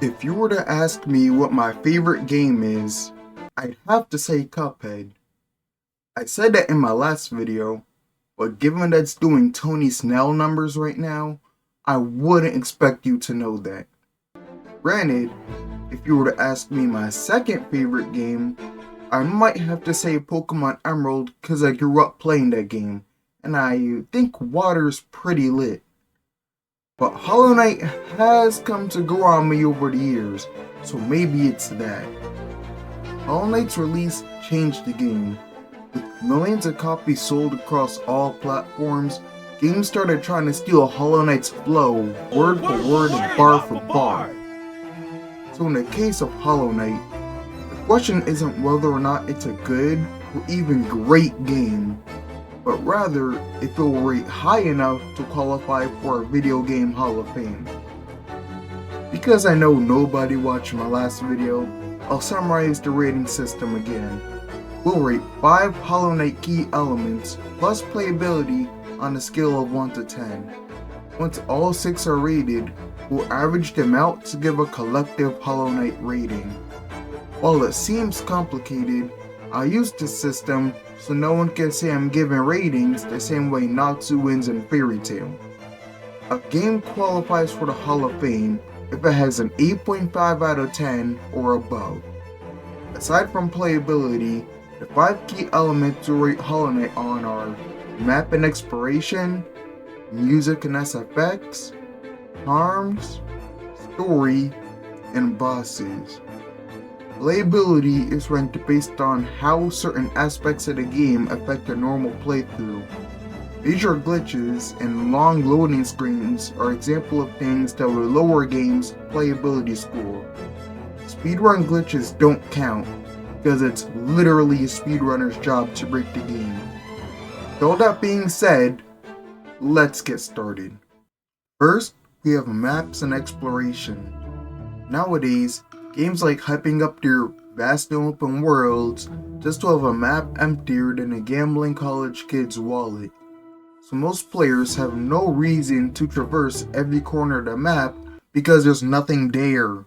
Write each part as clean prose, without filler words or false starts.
If you were to ask me what my favorite game is, I'd have to say Cuphead. I said that in my last video, but given that it's doing Tony Snell numbers right now, I wouldn't expect you to know that. Granted, if you were to ask me my second favorite game, I might have to say Pokemon Emerald because I grew up playing that game, and I think water's pretty lit. But Hollow Knight has come to grow on me over the years, so maybe it's that. Hollow Knight's release changed the game. With millions of copies sold across all platforms, games started trying to steal Hollow Knight's flow, word for word and bar for bar. So in the case of Hollow Knight, the question isn't whether or not it's a good or even great game, but rather if it will rate high enough to qualify for a video game Hall of Fame. Because I know nobody watched my last video, I'll summarize the rating system again. We'll rate 5 Hollow Knight key elements plus playability on a scale of 1 to 10. Once all 6 are rated, we'll average them out to give a collective Hollow Knight rating. While it seems complicated, I use this system so no one can say I'm giving ratings the same way Natsu wins in Fairy Tail. A game qualifies for the Hall of Fame if it has an 8.5 out of 10 or above. Aside from playability, the 5 key elements to rate Hollow Knight on are map and exploration, music and SFX, charms, story, and bosses. Playability is ranked based on how certain aspects of the game affect a normal playthrough. Major glitches and long loading screens are examples of things that would lower a game's playability score. Speedrun glitches don't count, because it's literally a speedrunner's job to break the game. With all that being said, let's get started. First, we have maps and exploration. Nowadays, games like hyping up their vast and open worlds just to have a map emptier than a gambling college kid's wallet. So most players have no reason to traverse every corner of the map because there's nothing there.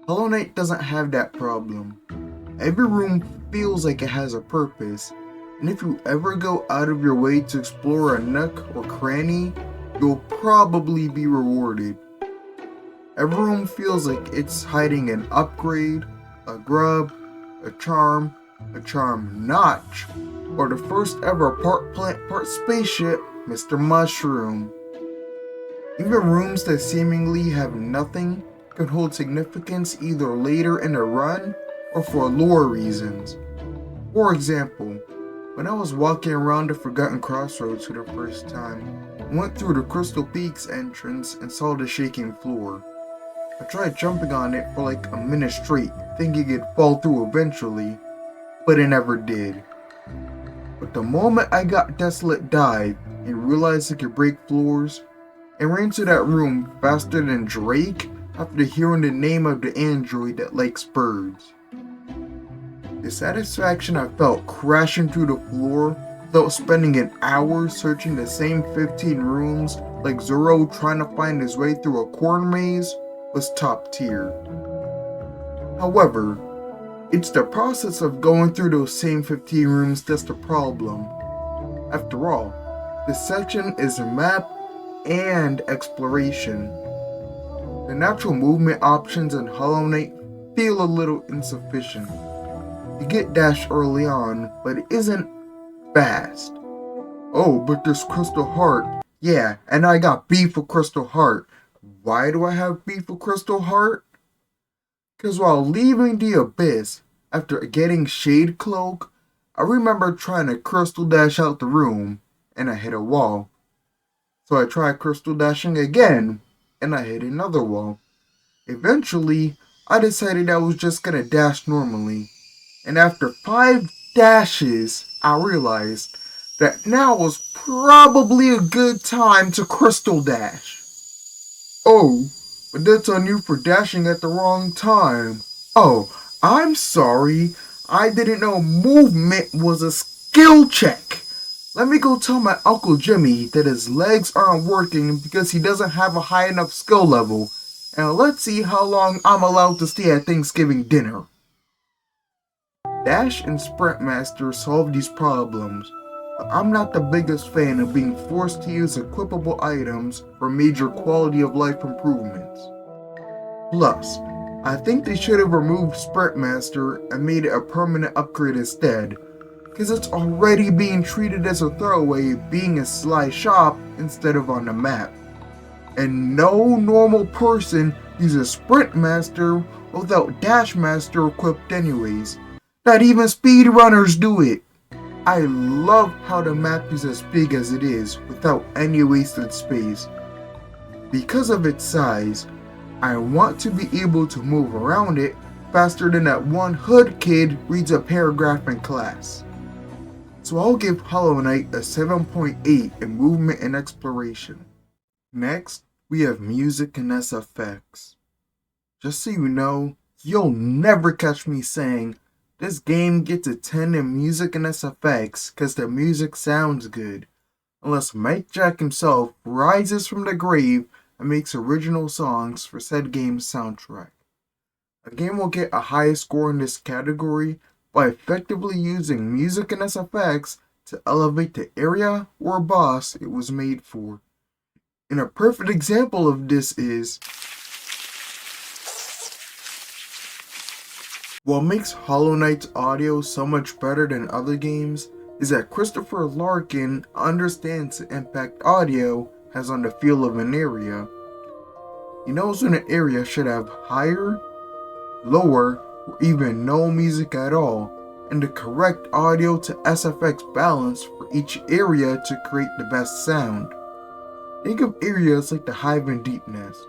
Hollow Knight doesn't have that problem. Every room feels like it has a purpose, and if you ever go out of your way to explore a nook or cranny, you'll probably be rewarded. Every room feels like it's hiding an upgrade, a grub, a charm notch, or the first ever part plant, part spaceship, Mr. Mushroom. Even rooms that seemingly have nothing can hold significance either later in the run or for lore reasons. For example, when I was walking around the Forgotten Crossroads for the first time, I went through the Crystal Peaks entrance and saw the shaking floor. I tried jumping on it for like a minute straight, thinking it'd fall through eventually, but it never did. But the moment I got Desolate Dive and realized it could break floors, I ran to that room faster than Drake after hearing the name of the android that likes birds. The satisfaction I felt crashing through the floor without spending an hour searching the same 15 rooms like Zoro trying to find his way through a corn maze was top tier. However, it's the process of going through those same 15 rooms that's the problem. After all, this section is map and exploration. The natural movement options in Hollow Knight feel a little insufficient. You get dash early on, but it isn't fast. Oh, but there's Crystal Heart. Yeah, and I got beef with Crystal Heart. Why do I have beef with Crystal Heart? Because while leaving the Abyss, after getting Shade Cloak, I remember trying to Crystal Dash out the room, and I hit a wall. So I tried Crystal Dashing again, and I hit another wall. Eventually, I decided I was just gonna dash normally, and after 5 dashes, I realized that now was probably a good time to Crystal Dash. Oh, but that's on you for dashing at the wrong time. Oh, I'm sorry. I didn't know movement was a skill check. Let me go tell my Uncle Jimmy that his legs aren't working because he doesn't have a high enough skill level, and let's see how long I'm allowed to stay at Thanksgiving dinner. Dash and Sprint Master solve these problems, but I'm not the biggest fan of being forced to use equipable items for major quality of life improvements. Plus, I think they should have removed Sprint Master and made it a permanent upgrade instead, because it's already being treated as a throwaway, being a sly shop instead of on the map. And no normal person uses Sprint Master without Dash Master equipped anyways. Not even speedrunners do it. I love how the map is as big as it is without any wasted space. Because of its size, I want to be able to move around it faster than that one hood kid reads a paragraph in class. So I'll give Hollow Knight a 7.8 in movement and exploration. Next, we have music and SFX. Just so you know, you'll never catch me saying, this game gets a 10 in music and SFX cause the music sounds good, unless Mike Jack himself rises from the grave and makes original songs for said game's soundtrack. A game will get a high score in this category by effectively using music and SFX to elevate the area or boss it was made for. And a perfect example of this is what makes Hollow Knight's audio so much better than other games is that Christopher Larkin understands the impact audio has on the feel of an area. He knows when an area should have higher, lower, or even no music at all, and the correct audio to SFX balance for each area to create the best sound. Think of areas like the Hive and Deep Nest.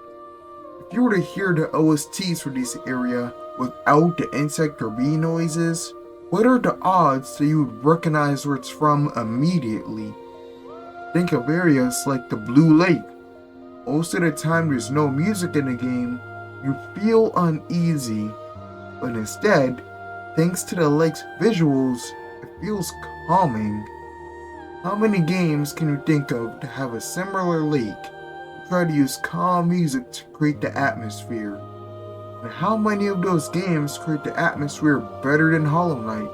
If you were to hear the OSTs for this area without the insect or bee noises, what are the odds that you would recognize where it's from immediately? Think of areas like the Blue Lake. Most of the time there's no music in the game, you feel uneasy, but instead, thanks to the lake's visuals, it feels calming. How many games can you think of to have a similar lake and try to use calm music to create the atmosphere? And how many of those games create the atmosphere better than Hollow Knight?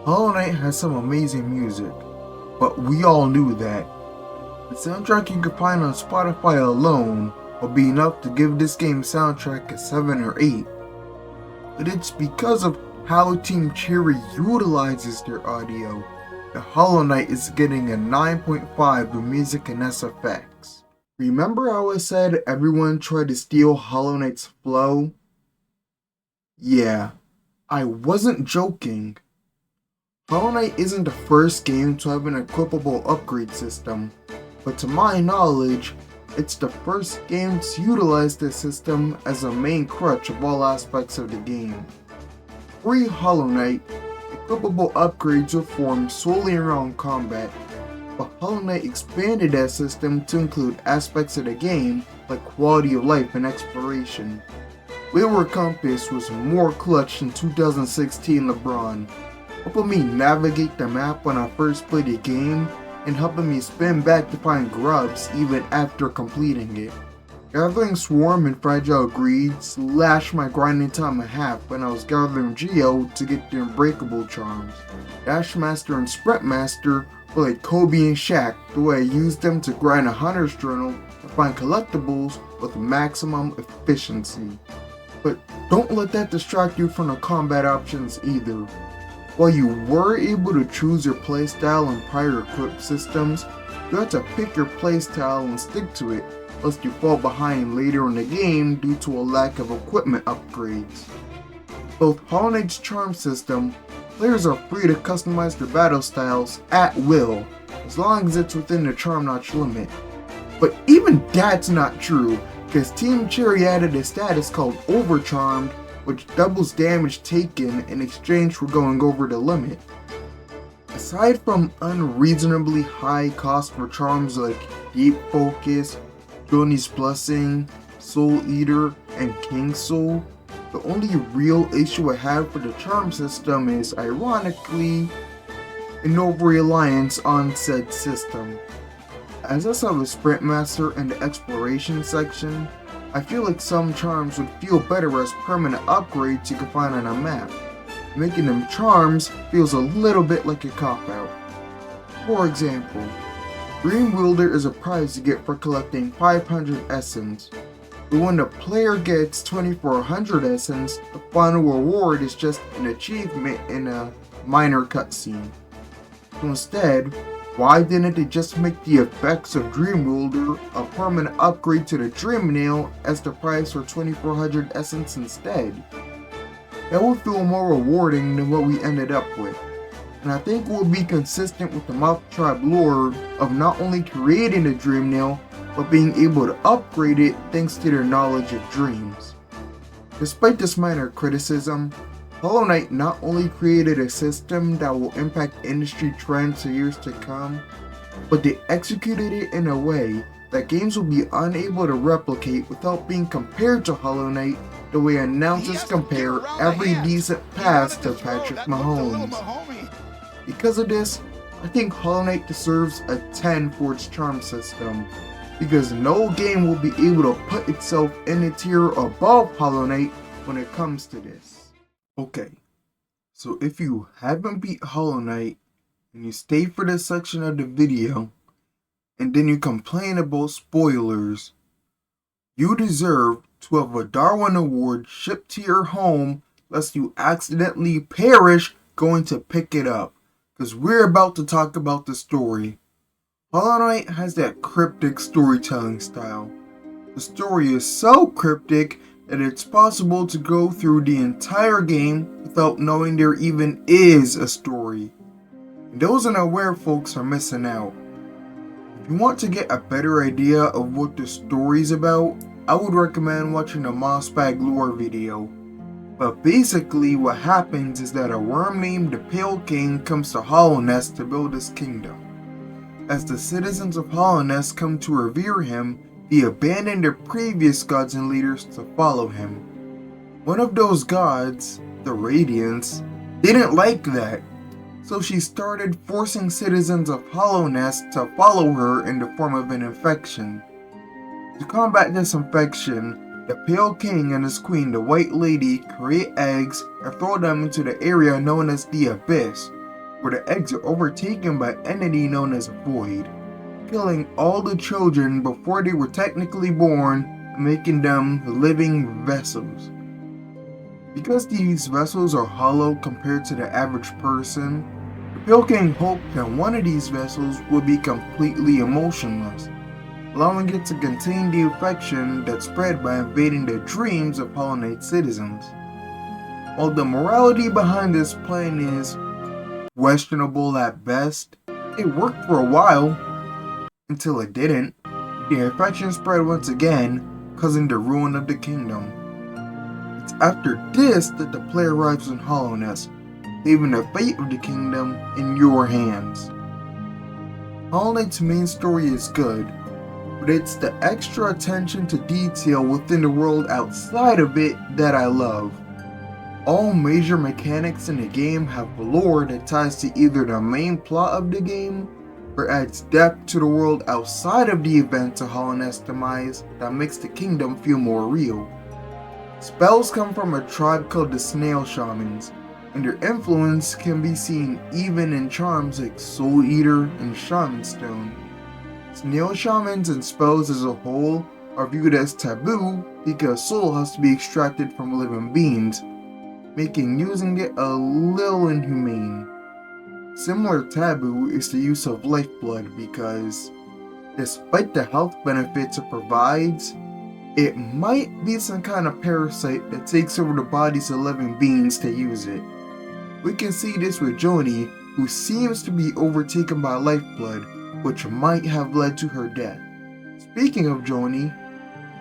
Hollow Knight has some amazing music, but we all knew that. The soundtrack you could find on Spotify alone will be enough to give this game's soundtrack a 7 or 8. But it's because of how Team Cherry utilizes their audio that Hollow Knight is getting a 9.5 with music and SFX. Remember how I said everyone tried to steal Hollow Knight's flow? Yeah, I wasn't joking. Hollow Knight isn't the first game to have an equipable upgrade system, but to my knowledge, it's the first game to utilize this system as a main crutch of all aspects of the game. Pre-Hollow Knight, equipable upgrades were formed solely around combat, but Hollow Knight expanded that system to include aspects of the game like quality of life and exploration. Wayward Compass was more clutch than 2016 LeBron, helping me navigate the map when I first played the game and helping me spin back to find grubs even after completing it. Gathering Swarm and Fragile Greed slashed my grinding time in half when I was gathering Geo to get the Unbreakable charms. Dash Master and Sprint Master were like Kobe and Shaq, the way I used them to grind a Hunter's Journal to find collectibles with maximum efficiency. But don't let that distract you from the combat options either. While you were able to choose your playstyle in prior equipped systems, you had to pick your playstyle and stick to it, lest you fall behind later in the game due to a lack of equipment upgrades. Both Hollow Knight's charm system, players are free to customize their battle styles at will, as long as it's within the charm notch limit. But even that's not true, because Team Cherry added a status called Overcharmed, which doubles damage taken in exchange for going over the limit. Aside from unreasonably high cost for charms like Deep Focus, Johnny's Blessing, Soul Eater, and King Soul, the only real issue I have for the charm system is, ironically, an over-reliance on said system. As I saw with Sprint Master in the exploration section, I feel like some charms would feel better as permanent upgrades you can find on a map. Making them charms feels a little bit like a cop-out. For example, Dream Wielder is a prize you get for collecting 500 essence, but when the player gets 2400 essence, the final reward is just an achievement in a minor cutscene. So instead, why didn't they just make the effects of Dream Wielder a permanent upgrade to the Dream Nail as the price for 2400 essence instead? That would feel more rewarding than what we ended up with, and I think it would be consistent with the Moth Tribe lore of not only creating the Dream Nail, but being able to upgrade it thanks to their knowledge of dreams. Despite this minor criticism, Hollow Knight not only created a system that will impact industry trends for years to come, but they executed it in a way that games will be unable to replicate without being compared to Hollow Knight the way announcers compare every decent pass to Patrick Mahomes. Because of this, I think Hollow Knight deserves a 10 for its charm system, because no game will be able to put itself in a tier above Hollow Knight when it comes to this. Okay, so if you haven't beat Hollow Knight and you stay for this section of the video and then you complain about spoilers, you deserve to have a Darwin Award shipped to your home lest you accidentally perish going to pick it up, because we're about to talk about the story. Hollow Knight has that cryptic storytelling style. The story is so cryptic that it's possible to go through the entire game without knowing there even is a story. And those unaware folks are missing out. If you want to get a better idea of what the story's about, I would recommend watching the Mossbag lore video. But basically what happens is that a worm named the Pale King comes to Hallownest to build his kingdom. As the citizens of Hallownest come to revere him, they abandon their previous gods and leaders to follow him. One of those gods, the Radiance, didn't like that, so she started forcing citizens of Hallownest to follow her in the form of an infection. To combat this infection, the Pale King and his queen, the White Lady, create eggs and throw them into the area known as the Abyss, where the eggs are overtaken by an entity known as Void, killing all the children before they were technically born, making them living vessels. Because these vessels are hollow compared to the average person, the Pale King hoped that one of these vessels would be completely emotionless, allowing it to contain the infection that spread by invading the dreams of Hollow Knight citizens. While the morality behind this plan is questionable at best, it worked for a while, until it didn't. The infection spread once again, causing the ruin of the kingdom. It's after this that the player arrives in Hallownest, leaving the fate of the kingdom in your hands. Hollow Knight's main story is good, but it's the extra attention to detail within the world outside of it that I love. All major mechanics in the game have lore that ties to either the main plot of the game or adds depth to the world outside of the events of Hallownest's demise that makes the kingdom feel more real. Spells come from a tribe called the Snail Shamans, and their influence can be seen even in charms like Soul Eater and Shaman Stone. Snail Shamans and spells as a whole are viewed as taboo because soul has to be extracted from living beings, making using it a little inhumane. Similar taboo is the use of lifeblood because, despite the health benefits it provides, it might be some kind of parasite that takes over the bodies of living beings to use it. We can see this with Joni, who seems to be overtaken by lifeblood, which might have led to her death. Speaking of Joni,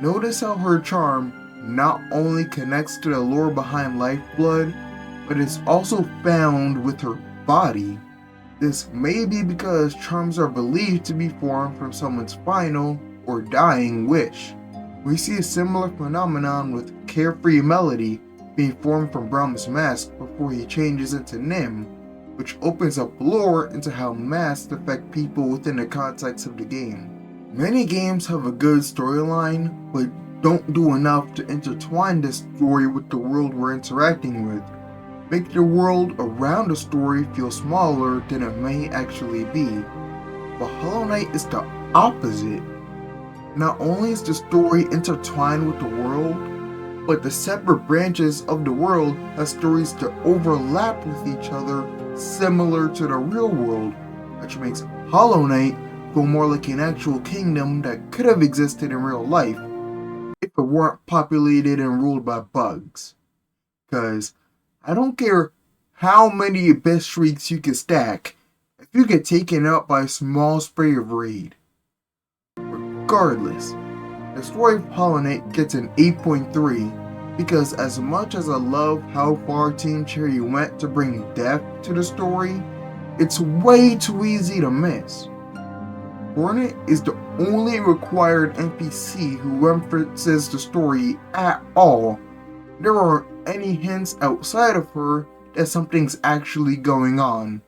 notice how her charm not only connects to the lore behind lifeblood, but is also found with her body. This may be because charms are believed to be formed from someone's final or dying wish. We see a similar phenomenon with Carefree Melody being formed from Brahm's mask before he changes into Nim, which opens up lore into how masks affect people within the context of the game. Many games have a good storyline, but don't do enough to intertwine this story with the world we're interacting with, make the world around the story feel smaller than it may actually be. But Hollow Knight is the opposite. Not only is the story intertwined with the world, but the separate branches of the world have stories that overlap with each other similar to the real world, which makes Hollow Knight feel more like an actual kingdom that could have existed in real life if it weren't populated and ruled by bugs. Cause I don't care how many Abyss Shrieks you can stack if you get taken out by a small spray of Raid. Regardless, the story of Hollow Knight gets an 8.3 because as much as I love how far Team Cherry went to bring depth to the story, it's way too easy to miss. Hornet is the only required NPC who references the story at all. There aren't any hints outside of her that something's actually going on.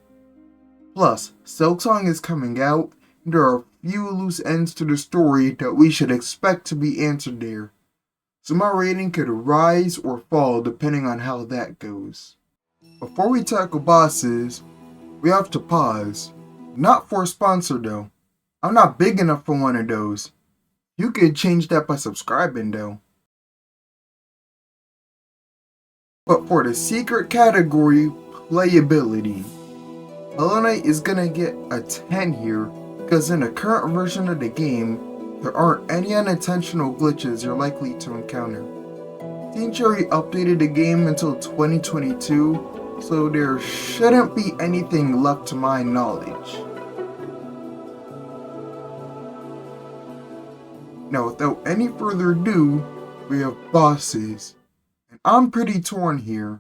Plus, Silksong is coming out, and there are a few loose ends to the story that we should expect to be answered there. So my rating could rise or fall depending on how that goes. Before we tackle bosses, we have to pause. Not for a sponsor though. I'm not big enough for one of those. You could change that by subscribing though. But for the secret category, playability, Hollow Knight is gonna get a 10 here because in the current version of the game, there aren't any unintentional glitches you're likely to encounter. Team Cherry updated the game until 2022, so there shouldn't be anything left to my knowledge. Now without any further ado, we have bosses. And I'm pretty torn here,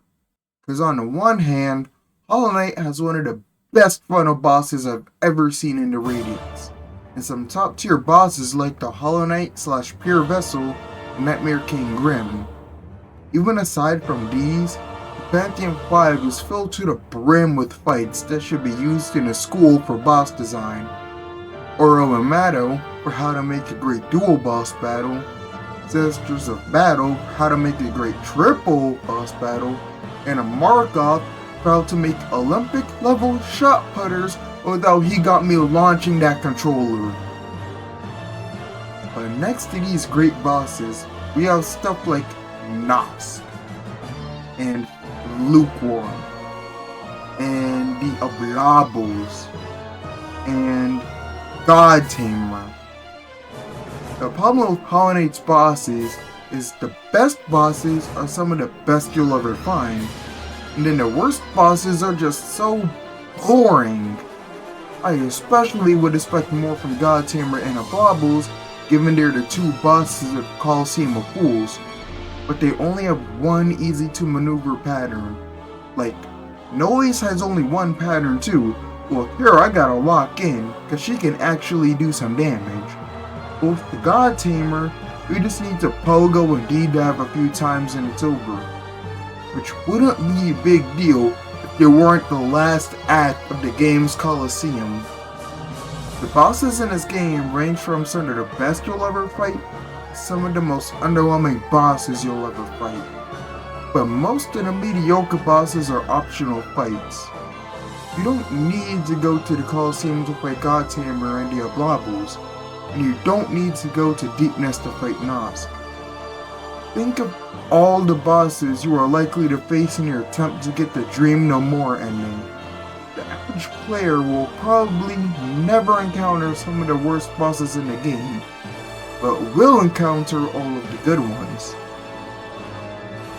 because on the one hand, Hollow Knight has one of the best final bosses I've ever seen in the Radiance, and some top tier bosses like the Hollow Knight / Pure Vessel and Nightmare King Grimm. Even aside from these, the Pantheon 5 is filled to the brim with fights that should be used in a school for boss design, Oro and Mato for how to make a great dual boss battle, Sisters of Battle for how to make a great triple boss battle, and a Markov for how to make Olympic level shot putters without he got me launching that controller. But next to these great bosses, we have stuff like Nosk, and Lukewarm, and the Oblabos, and God Tamer. The problem with Hollow Knight's bosses is the best bosses are some of the best you'll ever find, and then the worst bosses are just so boring. I especially would expect more from God Tamer and Oblabos, given they're the two bosses of Coliseum of Fools, but they only have one easy to maneuver pattern. Like, Noise has only one pattern too. Well, here I gotta lock in, cause she can actually do some damage. With the God Tamer, we just need to pogo and D-dive a few times and it's over. Which wouldn't be a big deal if they weren't the last act of the game's Coliseum. The bosses in this game range from some of the best you'll ever fight to some of the most underwhelming bosses you'll ever fight. But most of the mediocre bosses are optional fights. You don't need to go to the Coliseum to fight God Tamer and the Oblabos, and you don't need to go to Deepness to fight Nosk. Think of all the bosses you are likely to face in your attempt to get the Dream No More ending. The average player will probably never encounter some of the worst bosses in the game, but will encounter all of the good ones.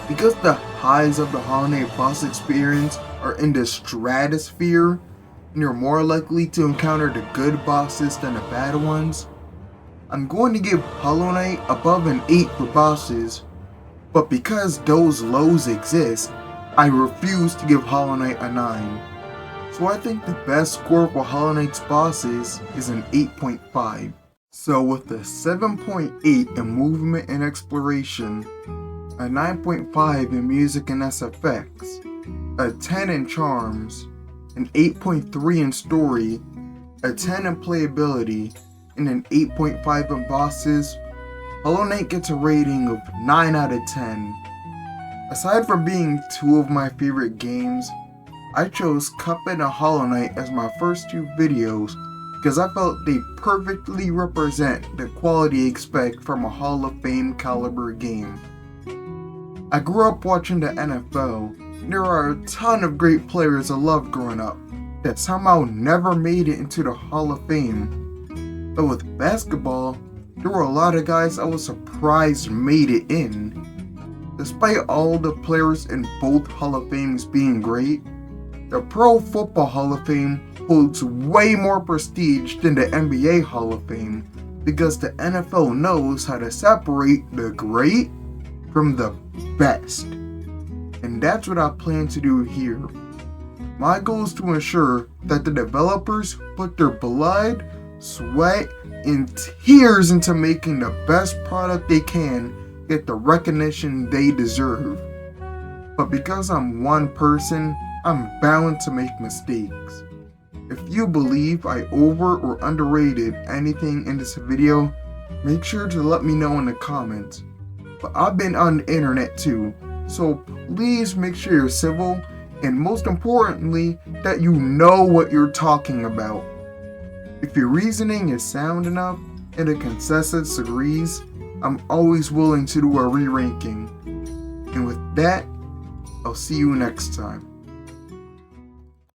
Because the highs of the Hollow Knight boss experience are in the stratosphere, and you're more likely to encounter the good bosses than the bad ones, I'm going to give Hollow Knight above an 8 for bosses, but because those lows exist, I refuse to give Hollow Knight a 9. So I think the best score for Hollow Knight's bosses is an 8.5. So with a 7.8 in movement and exploration, a 9.5 in music and SFX, a 10 in charms, an 8.3 in story, a 10 in playability, and an 8.5 in bosses, Hollow Knight gets a rating of 9 out of 10. Aside from being two of my favorite games, I chose Cuphead and Hollow Knight as my first two videos because I felt they perfectly represent the quality I expect from a Hall of Fame caliber game. I grew up watching the NFL, and there are a ton of great players I loved growing up that somehow never made it into the Hall of Fame. But with basketball, there were a lot of guys I was surprised made it in. Despite all the players in both Hall of Fames being great, the Pro Football Hall of Fame holds way more prestige than the NBA Hall of Fame because the NFL knows how to separate the great from the best. And that's what I plan to do here. My goal is to ensure that the developers put their blood, sweat, and tears into making the best product they can get the recognition they deserve. But because I'm one person, I'm bound to make mistakes. If you believe I over or underrated anything in this video, make sure to let me know in the comments. But I've been on the internet too, so please make sure you're civil and most importantly, that you know what you're talking about. If your reasoning is sound enough and the consensus agrees, I'm always willing to do a re-ranking. And with that, I'll see you next time.